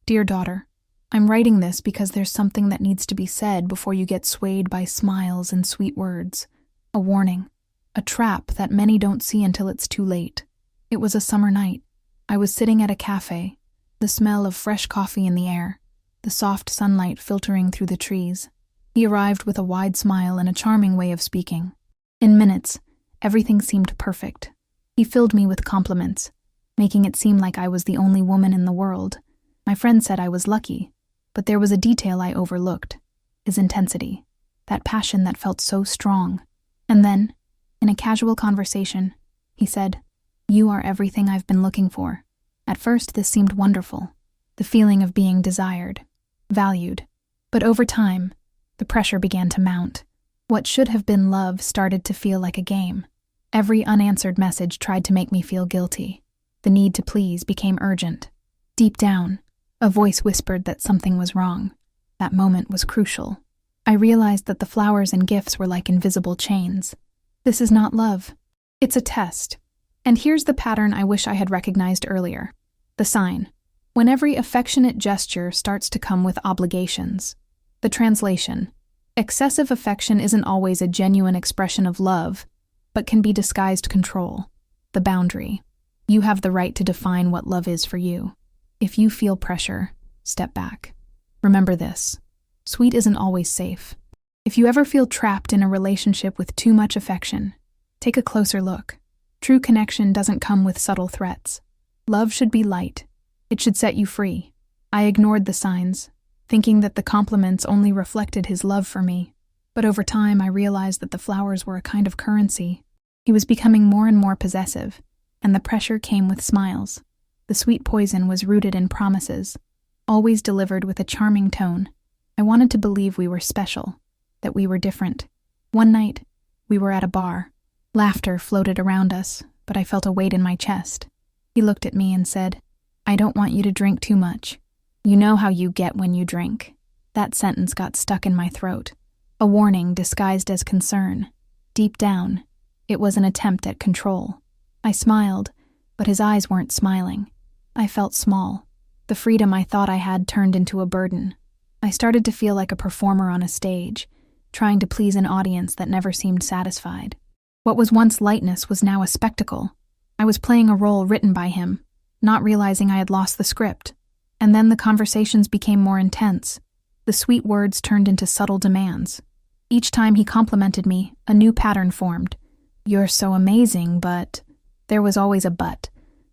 Dear daughter, I'm writing this because there's something that needs to be said before you get swayed by smiles and sweet words. A warning. A trap that many don't see until it's too late. It was a summer night. I was sitting at a cafe, the smell of fresh coffee in the air, the soft sunlight filtering through the trees. He arrived with a wide smile and a charming way of speaking. In minutes, everything seemed perfect. He filled me with compliments, making it seem like I was the only woman in the world. My friend said I was lucky, but there was a detail I overlooked: his intensity, that passion that felt so strong. And then, in a casual conversation, he said, "You are everything I've been looking for." At first, this seemed wonderful, the feeling of being desired, valued. But over time, the pressure began to mount. What should have been love started to feel like a game. Every unanswered message tried to make me feel guilty. The need to please became urgent. Deep down, a voice whispered that something was wrong. That moment was crucial. I realized that the flowers and gifts were like invisible chains. This is not love. It's a test. And here's the pattern I wish I had recognized earlier. The sign. When every affectionate gesture starts to come with obligations. The translation. Excessive affection isn't always a genuine expression of love, but can be disguised control. The boundary. You have the right to define what love is for you. If you feel pressure, step back. Remember this. Sweet isn't always safe. If you ever feel trapped in a relationship with too much affection, take a closer look. True connection doesn't come with subtle threats. Love should be light. It should set you free. I ignored the signs, thinking that the compliments only reflected his love for me. But over time, I realized that the flowers were a kind of currency. He was becoming more and more possessive, and the pressure came with smiles. The sweet poison was rooted in promises, always delivered with a charming tone. I wanted to believe we were special, that we were different. One night, we were at a bar. Laughter floated around us, but I felt a weight in my chest. He looked at me and said, "I don't want you to drink too much. You know how you get when you drink." That sentence got stuck in my throat. A warning disguised as concern. Deep down, it was an attempt at control. I smiled, but his eyes weren't smiling. I felt small. The freedom I thought I had turned into a burden. I started to feel like a performer on a stage, trying to please an audience that never seemed satisfied. What was once lightness was now a spectacle. I was playing a role written by him, not realizing I had lost the script. And then the conversations became more intense. The sweet words turned into subtle demands. Each time he complimented me, a new pattern formed. "You're so amazing, but..." There was always a but,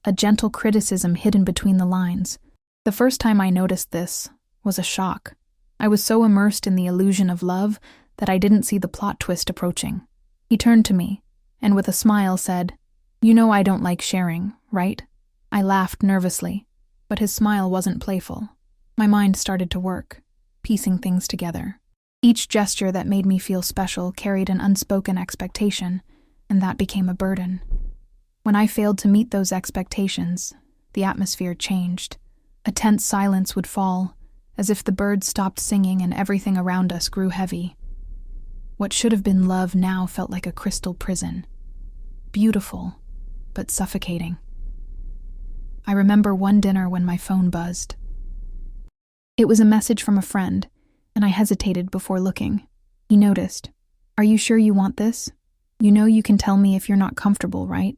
a gentle criticism hidden between the lines. The first time I noticed this was a shock. I was so immersed in the illusion of love that I didn't see the plot twist approaching. He turned to me, and with a smile said, "You know I don't like sharing, right?" I laughed nervously, but his smile wasn't playful. My mind started to work, piecing things together. Each gesture that made me feel special carried an unspoken expectation, and that became a burden. When I failed to meet those expectations, the atmosphere changed. A tense silence would fall, as if the birds stopped singing and everything around us grew heavy. What should have been love now felt like a crystal prison. Beautiful, but suffocating. I remember one dinner when my phone buzzed. It was a message from a friend, and I hesitated before looking. He noticed. "Are you sure you want this? You know you can tell me if you're not comfortable, right?"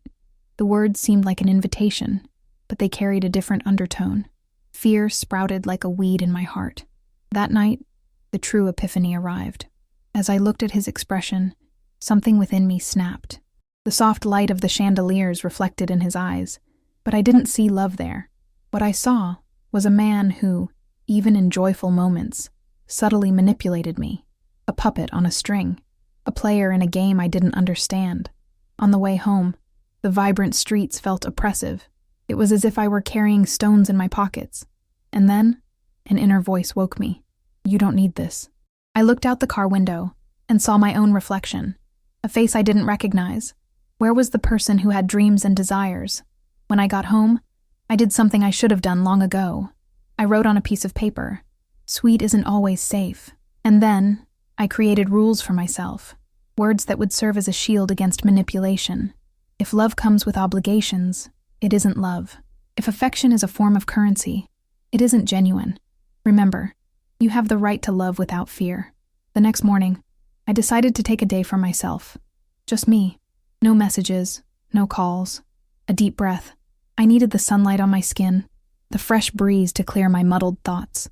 The words seemed like an invitation, but they carried a different undertone. Fear sprouted like a weed in my heart. That night, the true epiphany arrived. As I looked at his expression, something within me snapped. The soft light of the chandeliers reflected in his eyes, but I didn't see love there. What I saw was a man who, even in joyful moments, subtly manipulated me. A puppet on a string. A player in a game I didn't understand. On the way home, the vibrant streets felt oppressive. It was as if I were carrying stones in my pockets. And then, an inner voice woke me. "You don't need this." I looked out the car window and saw my own reflection. A face I didn't recognize. Where was the person who had dreams and desires? When I got home, I did something I should have done long ago. I wrote on a piece of paper, "Sweet isn't always safe." And then, I created rules for myself. Words that would serve as a shield against manipulation. If love comes with obligations, it isn't love. If affection is a form of currency, It isn't genuine. Remember, you have the right to love without fear. The next morning, I decided to take a day for myself. Just me. No messages, no calls. A deep breath. I needed the sunlight on my skin, the fresh breeze to clear my muddled thoughts.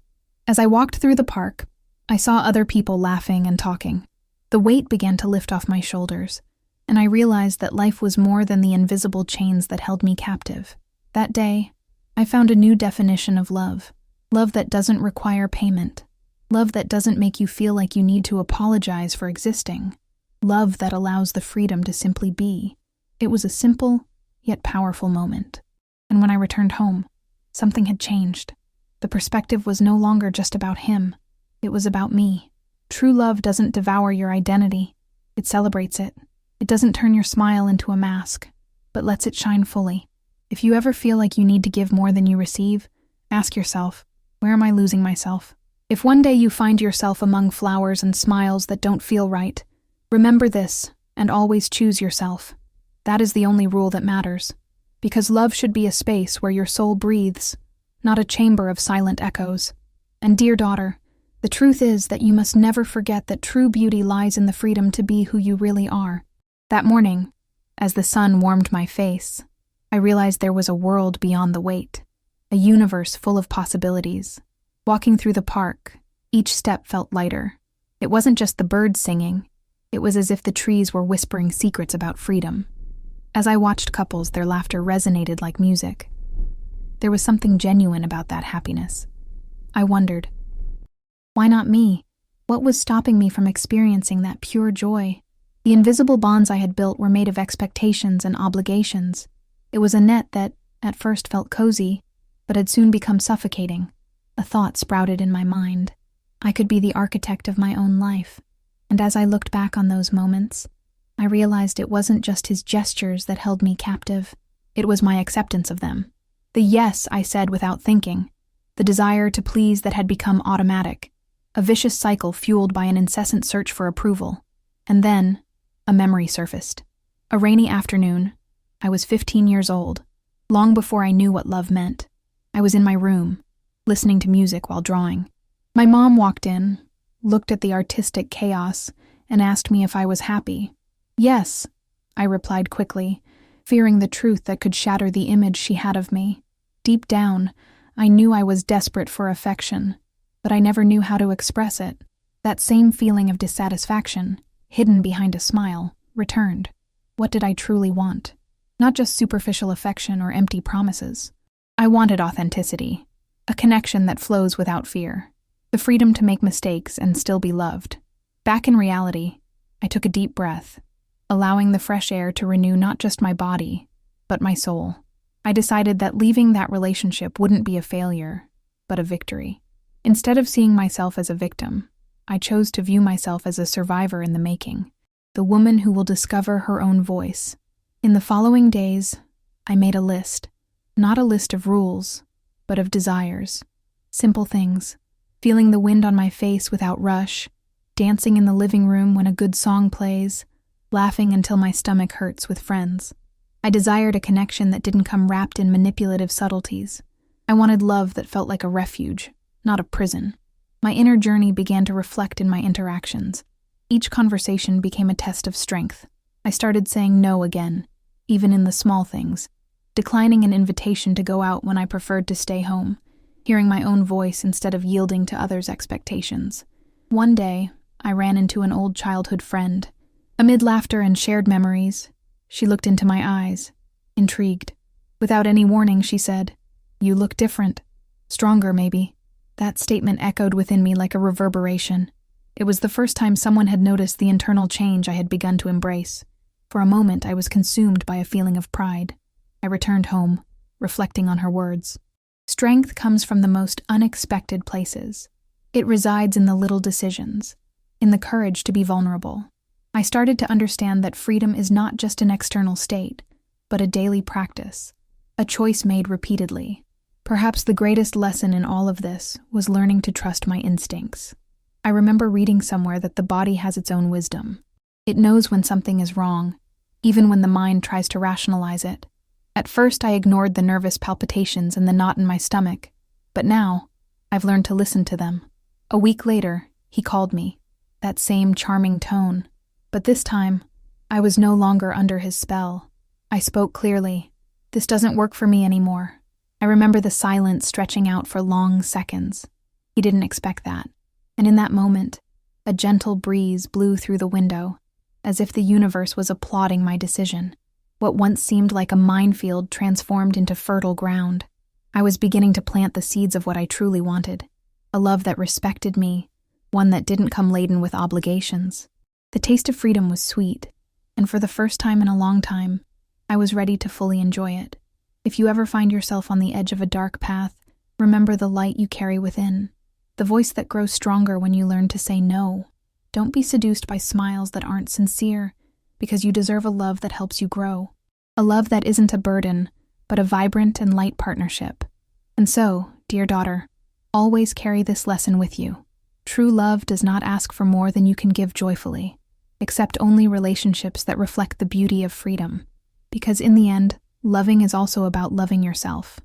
As I walked through the park, I saw other people laughing and talking. The weight began to lift off my shoulders, and I realized that life was more than the invisible chains that held me captive. That day, I found a new definition of love. Love that doesn't require payment. Love that doesn't make you feel like you need to apologize for existing. Love that allows the freedom to simply be. It was a simple, yet powerful moment. And when I returned home, something had changed. The perspective was no longer just about him. It was about me. True love doesn't devour your identity. It celebrates it. It doesn't turn your smile into a mask, but lets it shine fully. If you ever feel like you need to give more than you receive, ask yourself, where am I losing myself? If one day you find yourself among flowers and smiles that don't feel right, remember this and always choose yourself. That is the only rule that matters. Because love should be a space where your soul breathes, not a chamber of silent echoes. And dear daughter, the truth is that you must never forget that true beauty lies in the freedom to be who you really are. That morning, as the sun warmed my face, I realized there was a world beyond the weight, a universe full of possibilities. Walking through the park, each step felt lighter. It wasn't just the birds singing. It was as if the trees were whispering secrets about freedom. As I watched couples, their laughter resonated like music. There was something genuine about that happiness. I wondered, why not me? What was stopping me from experiencing that pure joy? The invisible bonds I had built were made of expectations and obligations. It was a net that, at first, felt cozy, but had soon become suffocating. A thought sprouted in my mind. I could be the architect of my own life. And as I looked back on those moments, I realized it wasn't just his gestures that held me captive. It was my acceptance of them. The yes I said without thinking. The desire to please that had become automatic. A vicious cycle fueled by an incessant search for approval. And then, a memory surfaced. A rainy afternoon. I was 15 years old, long before I knew what love meant. I was in my room, listening to music while drawing. My mom walked in, looked at the artistic chaos, and asked me if I was happy. Yes, I replied quickly, fearing the truth that could shatter the image she had of me. Deep down, I knew I was desperate for affection, but I never knew how to express it. That same feeling of dissatisfaction, hidden behind a smile, returned. What did I truly want? Not just superficial affection or empty promises. I wanted authenticity, a connection that flows without fear, the freedom to make mistakes and still be loved. Back in reality, I took a deep breath, allowing the fresh air to renew not just my body, but my soul. I decided that leaving that relationship wouldn't be a failure, but a victory. Instead of seeing myself as a victim, I chose to view myself as a survivor in the making, the woman who will discover her own voice. In the following days, I made a list, not a list of rules, but of desires. Simple things, feeling the wind on my face without rush, dancing in the living room when a good song plays, laughing until my stomach hurts with friends. I desired a connection that didn't come wrapped in manipulative subtleties. I wanted love that felt like a refuge, not a prison. My inner journey began to reflect in my interactions. Each conversation became a test of strength. I started saying no again, even in the small things, declining an invitation to go out when I preferred to stay home, hearing my own voice instead of yielding to others' expectations. One day, I ran into an old childhood friend. Amid laughter and shared memories, she looked into my eyes, intrigued. Without any warning, she said, "You look different. Stronger, maybe." That statement echoed within me like a reverberation. It was the first time someone had noticed the internal change I had begun to embrace. For a moment, I was consumed by a feeling of pride. I returned home, reflecting on her words. Strength comes from the most unexpected places. It resides in the little decisions, in the courage to be vulnerable. I started to understand that freedom is not just an external state, but a daily practice, a choice made repeatedly. Perhaps the greatest lesson in all of this was learning to trust my instincts. I remember reading somewhere that the body has its own wisdom. It knows when something is wrong, even when the mind tries to rationalize it. At first, I ignored the nervous palpitations and the knot in my stomach. But now, I've learned to listen to them. A week later, he called me, that same charming tone. But this time, I was no longer under his spell. I spoke clearly. This doesn't work for me anymore. I remember the silence stretching out for long seconds. He didn't expect that. And in that moment, a gentle breeze blew through the window, as if the universe was applauding my decision. What once seemed like a minefield transformed into fertile ground. I was beginning to plant the seeds of what I truly wanted. A love that respected me, one that didn't come laden with obligations. The taste of freedom was sweet, and for the first time in a long time, I was ready to fully enjoy it. If you ever find yourself on the edge of a dark path, remember the light you carry within, the voice that grows stronger when you learn to say no. Don't be seduced by smiles that aren't sincere, because you deserve a love that helps you grow. A love that isn't a burden, but a vibrant and light partnership. And so, dear daughter, always carry this lesson with you. True love does not ask for more than you can give joyfully. Accept only relationships that reflect the beauty of freedom. Because in the end, loving is also about loving yourself.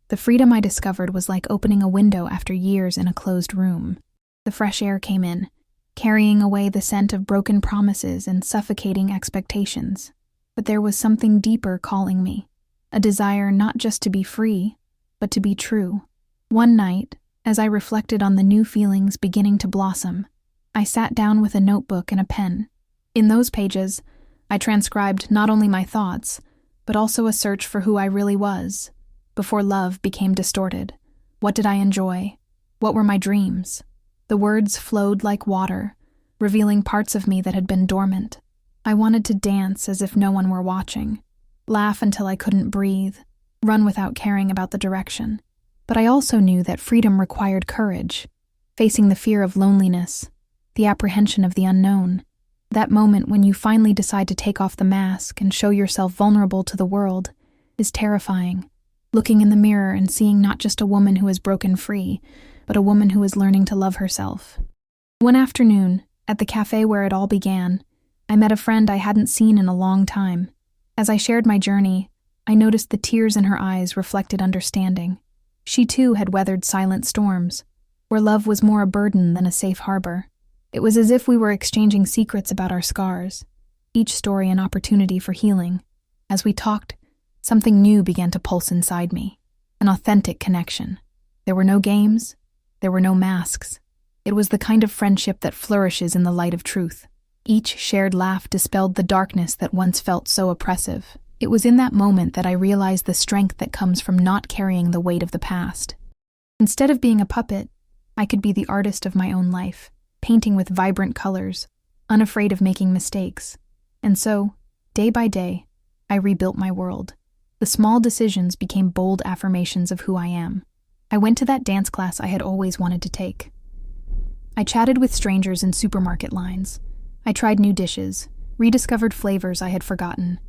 The freedom I discovered was like opening a window after years in a closed room. The fresh air came in, carrying away the scent of broken promises and suffocating expectations. But there was something deeper calling me, a desire not just to be free, but to be true. One night, as I reflected on the new feelings beginning to blossom, I sat down with a notebook and a pen. In those pages, I transcribed not only my thoughts, but also a search for who I really was. Before love became distorted, what did I enjoy? What were my dreams? The words flowed like water, revealing parts of me that had been dormant. I wanted to dance as if no one were watching, laugh until I couldn't breathe, run without caring about the direction. But I also knew that freedom required courage, facing the fear of loneliness, the apprehension of the unknown. That moment when you finally decide to take off the mask and show yourself vulnerable to the world is terrifying. Looking in the mirror and seeing not just a woman who is broken free, but a woman who is learning to love herself. One afternoon, at the cafe where it all began, I met a friend I hadn't seen in a long time. As I shared my journey, I noticed the tears in her eyes reflected understanding. She too had weathered silent storms, where love was more a burden than a safe harbor. It was as if we were exchanging secrets about our scars, each story an opportunity for healing. As we talked, something new began to pulse inside me, an authentic connection. There were no games, there were no masks. It was the kind of friendship that flourishes in the light of truth. Each shared laugh dispelled the darkness that once felt so oppressive. It was in that moment that I realized the strength that comes from not carrying the weight of the past. Instead of being a puppet, I could be the artist of my own life, painting with vibrant colors, unafraid of making mistakes. And so, day by day, I rebuilt my world. The small decisions became bold affirmations of who I am. I went to that dance class I had always wanted to take. I chatted with strangers in supermarket lines. I tried new dishes, rediscovered flavors I had forgotten.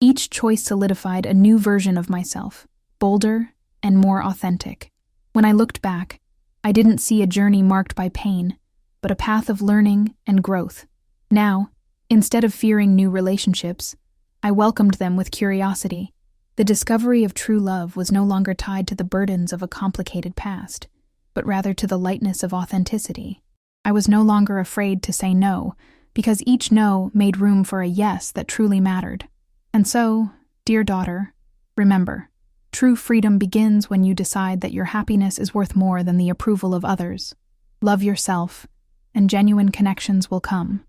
Each choice solidified a new version of myself, bolder and more authentic. When I looked back, I didn't see a journey marked by pain, but a path of learning and growth. Now, instead of fearing new relationships, I welcomed them with curiosity. The discovery of true love was no longer tied to the burdens of a complicated past, but rather to the lightness of authenticity. I was no longer afraid to say no, because each no made room for a yes that truly mattered. And so, dear daughter, remember, true freedom begins when you decide that your happiness is worth more than the approval of others. Love yourself, and genuine connections will come.